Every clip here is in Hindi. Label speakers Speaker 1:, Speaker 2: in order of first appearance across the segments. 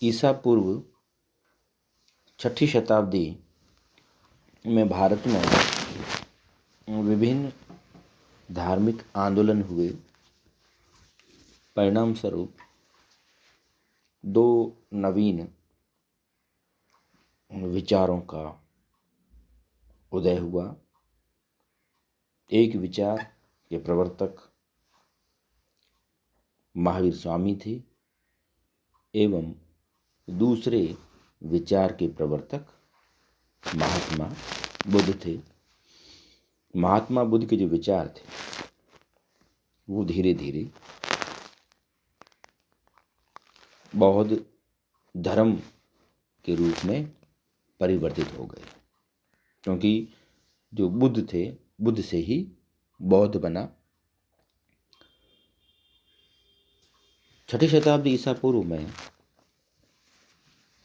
Speaker 1: ईसा पूर्व 6ठी शताब्दी में भारत में विभिन्न धार्मिक आंदोलन हुए। परिणाम स्वरूप दो नवीन विचारों का उदय हुआ। एक विचार के प्रवर्तक महावीर स्वामी थे एवं दूसरे विचार के प्रवर्तक महात्मा बुद्ध थे। महात्मा बुद्ध के जो विचार थे वो धीरे धीरे बौद्ध धर्म के रूप में परिवर्तित हो गए, क्योंकि जो बुद्ध थे, बुद्ध से ही बौद्ध बना। 6ठी शताब्दी ईसा पूर्व में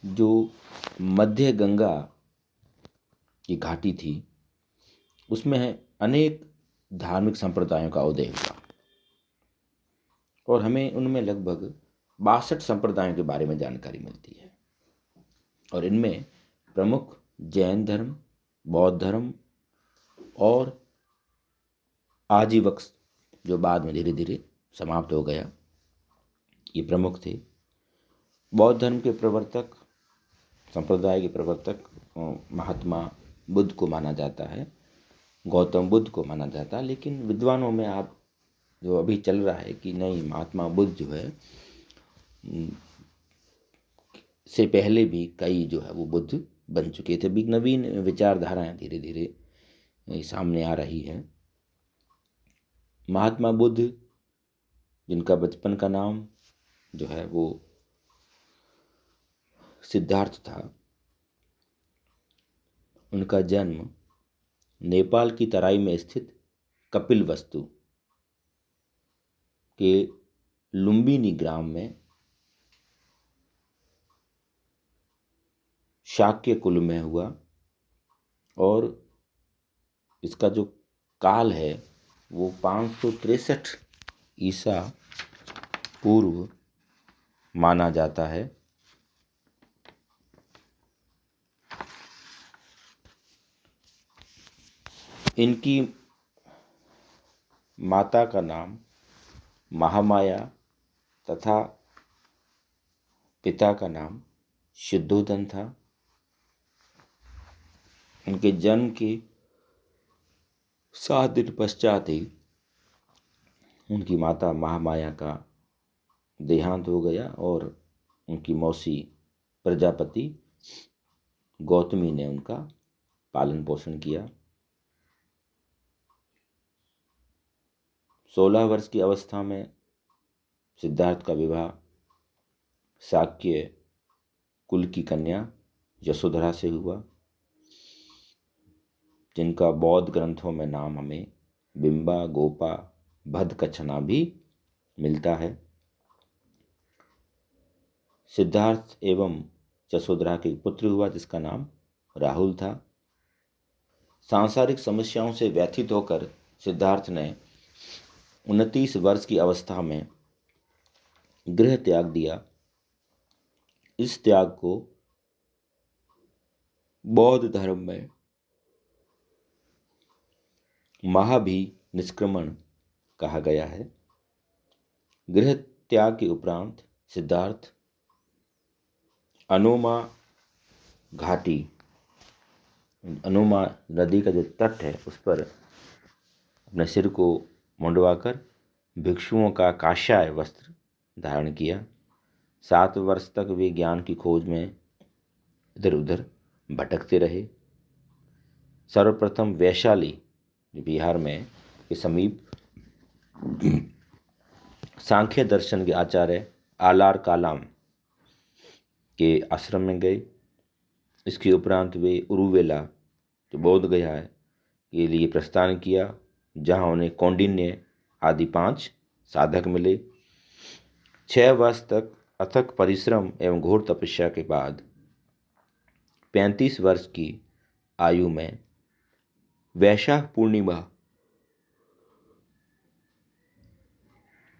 Speaker 1: जो मध्य गंगा की घाटी थी उसमें अनेक धार्मिक संप्रदायों का उदय हुआ और हमें उनमें लगभग 62 संप्रदायों के बारे में जानकारी मिलती है। और इनमें प्रमुख जैन धर्म, बौद्ध धर्म और आजीवक, जो बाद में धीरे धीरे समाप्त हो गया, ये प्रमुख थे। बौद्ध धर्म के प्रवर्तक, संप्रदाय के प्रवर्तक महात्मा बुद्ध को माना जाता है, गौतम बुद्ध को माना जाता है। लेकिन विद्वानों में आप जो अभी चल रहा है कि नहीं, महात्मा बुद्ध जो है से पहले भी कई जो है वो बुद्ध बन चुके थे। भी नवीन विचारधाराएं धीरे धीरे सामने आ रही है। महात्मा बुद्ध, जिनका बचपन का नाम जो है वो सिद्धार्थ था, उनका जन्म नेपाल की तराई में स्थित कपिलवस्तु के लुम्बिनी ग्राम में शाक्य कुल में हुआ और इसका जो काल है वो 563 ईसा पूर्व माना जाता है। इनकी माता का नाम महामाया तथा पिता का नाम शुद्धोधन था। उनके जन्म के 7 दिन पश्चात ही उनकी माता महामाया का देहांत हो गया और उनकी मौसी प्रजापति गौतमी ने उनका पालन पोषण किया। 16 वर्ष की अवस्था में सिद्धार्थ का विवाह शाक्य कुल की कन्या यशोधरा से हुआ, जिनका बौद्ध ग्रंथों में नाम हमें बिंबा, गोपा, भद्दकच्छना भी मिलता है। सिद्धार्थ एवं यशोधरा के पुत्र हुआ जिसका नाम राहुल था। सांसारिक समस्याओं से व्यथित होकर सिद्धार्थ ने 29 वर्ष की अवस्था में गृह त्याग दिया। इस त्याग को बौद्ध धर्म में महाभी निष्क्रमण कहा गया है। गृह त्याग के उपरांत सिद्धार्थ अनोमा घाटी, अनोमा नदी का जो तट है उस पर अपने सिर को मुंडवाकर भिक्षुओं का काषाय वस्त्र धारण किया। 7 वर्ष तक वे ज्ञान की खोज में इधर उधर भटकते रहे। सर्वप्रथम वैशाली बिहार में के समीप सांख्य दर्शन के आचार्य आलार कालाम के आश्रम में गए। इसके उपरांत वे उरुवेला, जो बोध गया है, के लिए प्रस्थान किया, जहां उन्हें कौंडिन्य आदि 5 साधक मिले। 6 वर्ष तक अथक परिश्रम एवं घोर तपस्या के बाद 35 वर्ष की आयु में वैशाख पूर्णिमा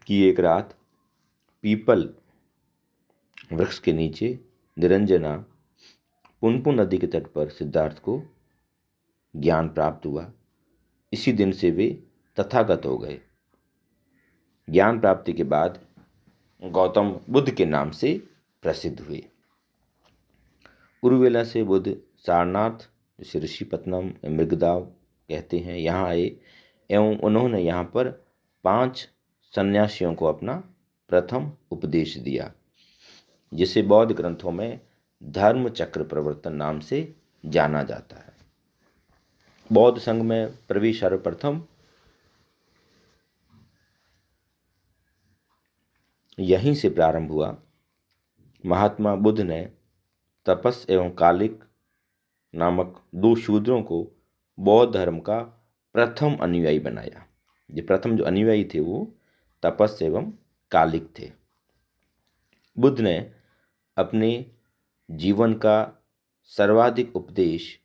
Speaker 1: की एक रात पीपल वृक्ष के नीचे निरंजना पुनपुन नदी के तट पर सिद्धार्थ को ज्ञान प्राप्त हुआ। इसी दिन से वे तथागत हो गए। ज्ञान प्राप्ति के बाद गौतम बुद्ध के नाम से प्रसिद्ध हुए। उर्वेला से बुद्ध सारनाथ, जिसे ऋषिपत्नम मृगदाव कहते हैं, यहाँ आए एवं उन्होंने यहाँ पर 5 सन्यासियों को अपना प्रथम उपदेश दिया, जिसे बौद्ध ग्रंथों में धर्म चक्र प्रवर्तन नाम से जाना जाता है। बौद्ध संघ में प्रवेश सर्वप्रथम यहीं से प्रारंभ हुआ। महात्मा बुद्ध ने तपस एवं कालिक नामक 2 शूद्रों को बौद्ध धर्म का प्रथम अनुयायी बनाया। ये प्रथम जो अनुयायी थे वो तपस एवं कालिक थे। बुद्ध ने अपने जीवन का सर्वाधिक उपदेश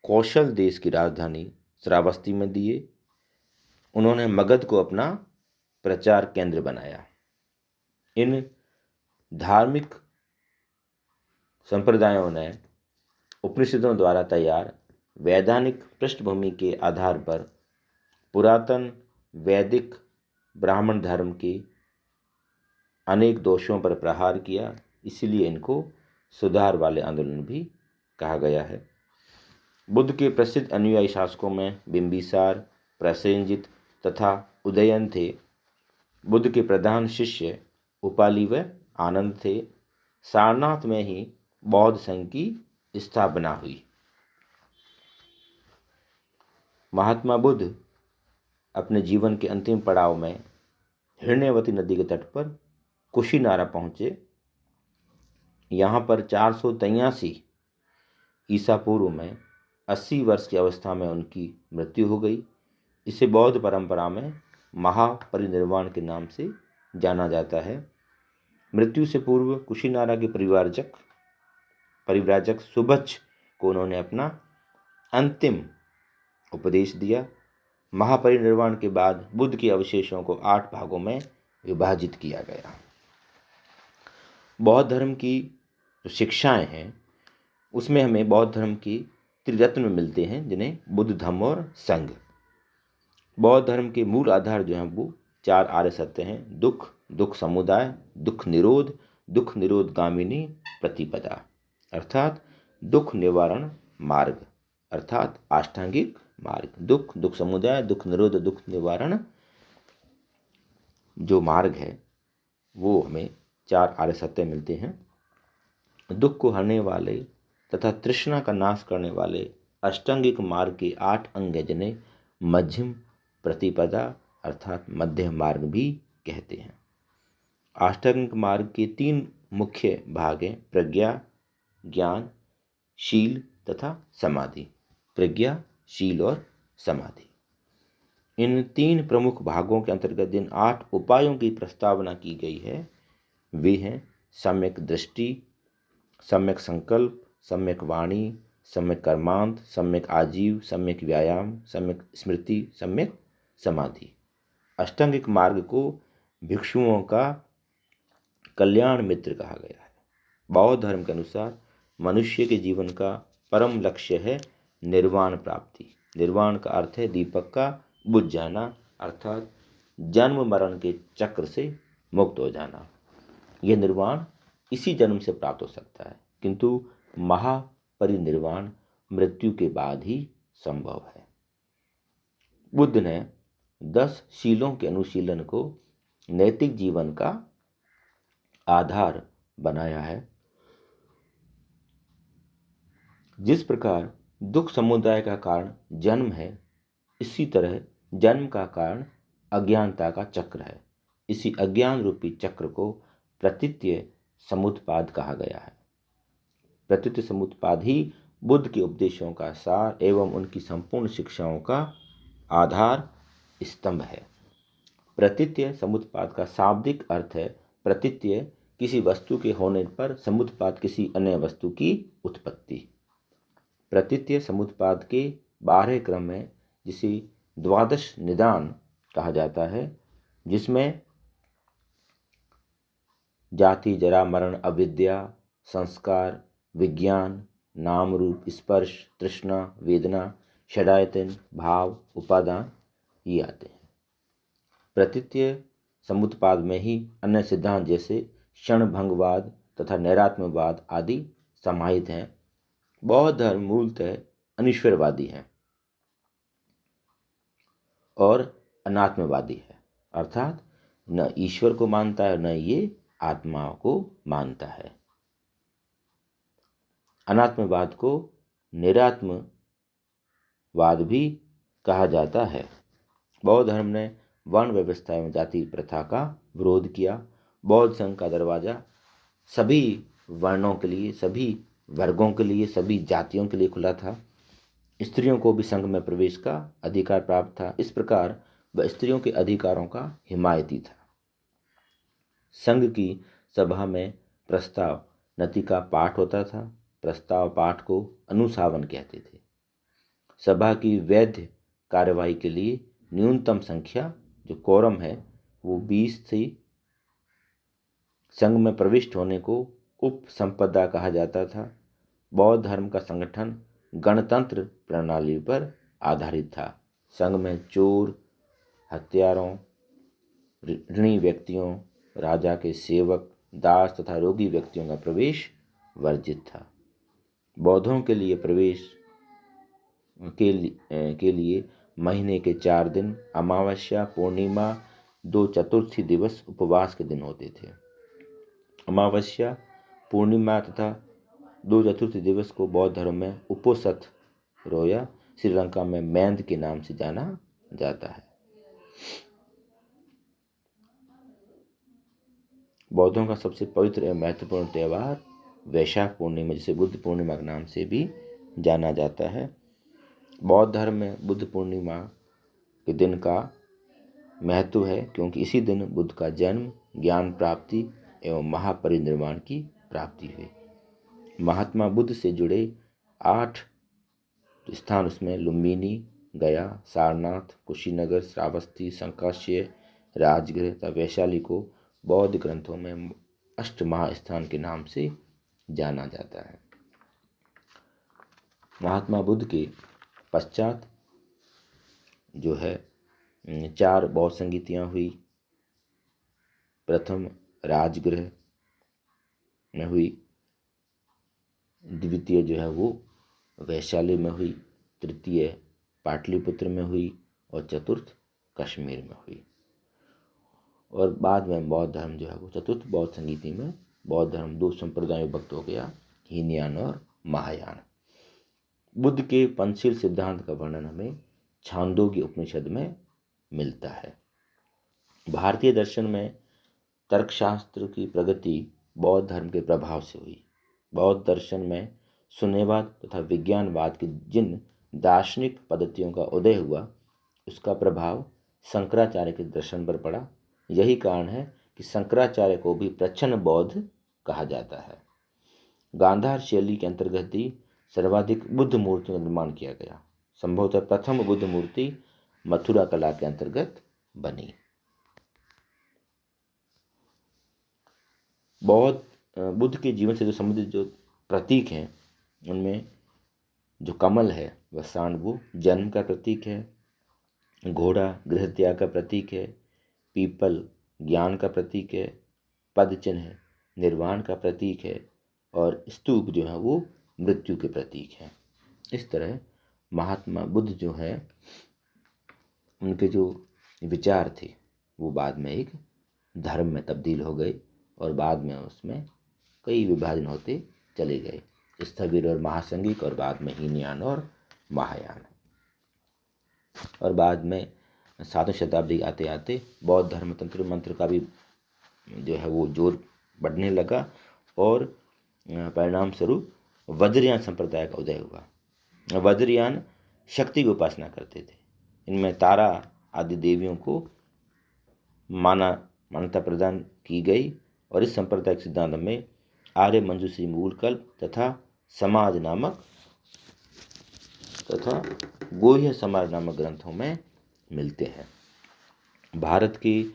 Speaker 1: कौशल देश की राजधानी श्रावस्ती में दिए। उन्होंने मगध को अपना प्रचार केंद्र बनाया। इन धार्मिक संप्रदायों ने उपनिषदों द्वारा तैयार वैधानिक पृष्ठभूमि के आधार पर पुरातन वैदिक ब्राह्मण धर्म के अनेक दोषों पर प्रहार किया। इसीलिए इनको सुधार वाले आंदोलन भी कहा गया है। बुद्ध के प्रसिद्ध अनुयायी शासकों में बिंबिसार, प्रसेनजित तथा उदयन थे। बुद्ध के प्रधान शिष्य उपाली व आनंद थे। सारनाथ में ही बौद्ध संघ की स्थापना हुई। महात्मा बुद्ध अपने जीवन के अंतिम पड़ाव में हिरण्यवती नदी के तट पर कुशीनारा पहुंचे। यहाँ पर 483 ईसा पूर्व में 80 वर्ष की अवस्था में उनकी मृत्यु हो गई। इसे बौद्ध परंपरा में महापरिनिर्वाण के नाम से जाना जाता है। मृत्यु से पूर्व कुशीनारा के परिव्राजक सुबच्छ को उन्होंने अपना अंतिम उपदेश दिया। महापरिनिर्वाण के बाद बुद्ध के अवशेषों को 8 भागों में विभाजित किया गया। बौद्ध धर्म की जो शिक्षाएं हैं उसमें हमें बौद्ध धर्म की त्रिरत्न मिलते हैं, जिन्हें बुद्ध, धम्म और संघ। बौद्ध धर्म के मूल आधार जो हैं वो 4 आर्य सत्य हैं: दुख, दुख समुदाय, दुख निरोध गामिनी प्रतिपदा, अर्थात दुख निवारण मार्ग, अर्थात अष्टांगिक मार्ग। दुख, दुख समुदाय, दुख निरोध, दुख निवारण जो मार्ग है वो हमें 4 आर्य सत्य मिलते हैं। दुख को हरने वाले तथा तृष्णा का नाश करने वाले अष्टांगिक मार्ग के 8 अंग हैं, जिन्हें मध्यम प्रतिपदा अर्थात मध्य मार्ग भी कहते हैं। अष्टांगिक मार्ग के 3 मुख्य भाग हैं: प्रज्ञा, ज्ञान, शील तथा समाधि। प्रज्ञा, शील और समाधि, इन 3 प्रमुख भागों के अंतर्गत जिन 8 उपायों की प्रस्तावना की गई है वे हैं सम्यक दृष्टि, सम्यक संकल्प, सम्यक वाणी, सम्यक कर्मांत, सम्यक आजीव, सम्यक व्यायाम, सम्यक स्मृति, सम्यक समाधि। अष्टांगिक मार्ग को भिक्षुओं का कल्याण मित्र कहा गया है। बौद्ध धर्म के अनुसार मनुष्य के जीवन का परम लक्ष्य है निर्वाण प्राप्ति। निर्वाण का अर्थ है दीपक का बुझ जाना, अर्थात जन्म मरण के चक्र से मुक्त हो जाना। यह निर्वाण इसी जन्म से प्राप्त हो सकता है, किंतु महापरिनिर्वाण मृत्यु के बाद ही संभव है। बुद्ध ने 10 शीलों के अनुशीलन को नैतिक जीवन का आधार बनाया है। जिस प्रकार दुख समुदाय का कारण जन्म है, इसी तरह जन्म का कारण अज्ञानता का चक्र है। इसी अज्ञान रूपी चक्र को प्रतीत्य समुत्पाद कहा गया है। प्रतीत्य समुत्पाद ही बुद्ध के उपदेशों का सार एवं उनकी संपूर्ण शिक्षाओं का आधार स्तंभ है। प्रतीत्य समुत्पाद का शाब्दिक अर्थ है प्रतीत्य किसी वस्तु के होने पर, समुत्पाद किसी अन्य वस्तु की उत्पत्ति। प्रतीत्य समुत्पाद के 12 क्रम है, जिसे द्वादश निदान कहा जाता है, जिसमें जाति जरा मरण अविद्या संस्कार विज्ञान नाम रूप स्पर्श तृष्णा वेदना षडायतन भाव उपादान ये आते हैं। प्रतीत्य समुत्पाद में ही अन्य सिद्धांत जैसे क्षणभंगवाद तथा नैरात्म्यवाद आदि समाहित हैं। बौद्ध धर्म मूलतः अनिश्वरवादी है और अनात्मवादी है, अर्थात न ईश्वर को मानता है न ये आत्माओं को मानता है। अनात्मवाद को निरात्मवाद भी कहा जाता है। बौद्ध धर्म ने वर्ण व्यवस्था एवं जाति प्रथा का विरोध किया। बौद्ध संघ का दरवाजा सभी वर्णों के लिए, सभी वर्गों के लिए, सभी जातियों के लिए खुला था। स्त्रियों को भी संघ में प्रवेश का अधिकार प्राप्त था। इस प्रकार वह स्त्रियों के अधिकारों का हिमायती था। संघ की सभा में प्रस्ताव नति का पाठ होता था। प्रस्ताव पाठ को अनुसावन कहते थे। सभा की वैध कार्यवाही के लिए न्यूनतम संख्या जो कोरम है वो 20 थी। संघ में प्रविष्ट होने को उपसंपदा कहा जाता था। बौद्ध धर्म का संगठन गणतंत्र प्रणाली पर आधारित था। संघ में चोर, हत्यारों, ऋणी व्यक्तियों, राजा के सेवक, दास तथा रोगी व्यक्तियों का प्रवेश वर्जित था। बौद्धों के लिए प्रवेश के लिए महीने के 4 दिन अमावस्या, पूर्णिमा, 2 चतुर्थी दिवस उपवास के दिन होते थे। अमावस्या, पूर्णिमा तथा 2 चतुर्थी दिवस को बौद्ध धर्म में उपोसथ रोया श्रीलंका में मैंद के नाम से जाना जाता है। बौद्धों का सबसे पवित्र एवं महत्वपूर्ण त्यौहार वैशाख पूर्णिमा, जिसे बुद्ध पूर्णिमा के नाम से भी जाना जाता है। बौद्ध धर्म में बुद्ध पूर्णिमा के दिन का महत्व है क्योंकि इसी दिन बुद्ध का जन्म, ज्ञान प्राप्ति एवं महापरिनिर्वाण की प्राप्ति हुई। महात्मा बुद्ध से जुड़े 8 स्थान उसमें लुम्बिनी, गया, सारनाथ, कुशीनगर, श्रावस्ती, संकाश्य, राजगृह तथा वैशाली को बौद्ध ग्रंथों में अष्ट महास्थान के नाम से जाना जाता है। महात्मा बुद्ध के पश्चात जो है 4 बौद्ध संगीतियाँ हुई। प्रथम राजगृह में हुई, द्वितीय जो है वो वैशाली में हुई, तृतीय पाटलिपुत्र में हुई और चतुर्थ कश्मीर में हुई। और बाद में बौद्ध धर्म जो है वो चतुर्थ बौद्ध संगीति में बौद्ध धर्म 2 संप्रदायों में विभक्त हो गया, हीनयान और महायान। बुद्ध के पंचशील सिद्धांत का वर्णन हमें छांदोग्य उपनिषद में मिलता है। भारतीय दर्शन में तर्कशास्त्र की प्रगति बौद्ध धर्म के प्रभाव से हुई। बौद्ध दर्शन में शून्यवाद तथा विज्ञानवाद की जिन दार्शनिक पद्धतियों का उदय हुआ उसका प्रभाव शंकराचार्य के दर्शन पर पड़ा। यही कारण है कि शंकराचार्य को भी प्रच्छन्न बौद्ध कहा जाता है। गांधार शैली के अंतर्गत ही सर्वाधिक बुद्ध मूर्तियों का निर्माण किया गया। संभवतः प्रथम बुद्ध मूर्ति मथुरा कला के अंतर्गत बनी। बुद्ध के जीवन से जो संबंधित जो प्रतीक हैं उनमें जो कमल है वह सांडवु जन्म का प्रतीक है, घोड़ा गृह त्याग का प्रतीक है, पीपल ज्ञान का प्रतीक है, पद चिन्ह निर्वाण का प्रतीक है और स्तूप जो है वो मृत्यु के प्रतीक है। इस तरह महात्मा बुद्ध जो है उनके जो विचार थे वो बाद में एक धर्म में तब्दील हो गए और बाद में उसमें कई विभाजन होते चले गए, स्थविर और महासंगिक और बाद में हीनयान और महायान। और बाद में 7वीं शताब्दी आते आते बौद्ध धर्म तंत्र मंत्र का भी जो है वो जोर बढ़ने लगा और परिणाम स्वरूप वज्रयान संप्रदाय का उदय हुआ। वज्रयान शक्ति की उपासना करते थे। इनमें तारा आदि देवियों को मान्यता प्रदान की गई और इस संप्रदाय के सिद्धांत में आर्य मंजूश्री मूलकल्प तथा गोह्य समाज नामक ग्रंथों में मिलते हैं। भारत की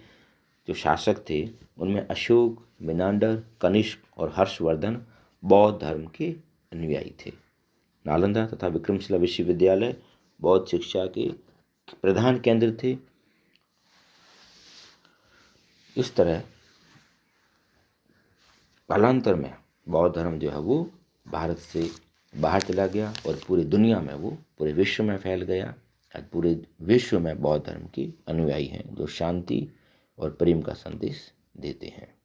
Speaker 1: जो शासक थे उनमें अशोक, मेनांडर, कनिष्क और हर्षवर्धन बौद्ध धर्म के अनुयायी थे। नालंदा तथा विक्रमशिला विश्वविद्यालय बौद्ध शिक्षा के प्रधान केंद्र थे। इस तरह कालांतर में बौद्ध धर्म जो है वो भारत से बाहर चला गया और पूरी दुनिया में, वो पूरे विश्व में फैल गया। आज पूरे विश्व में बौद्ध धर्म के अनुयायी हैं जो शांति और प्रेम का संदेश देते हैं।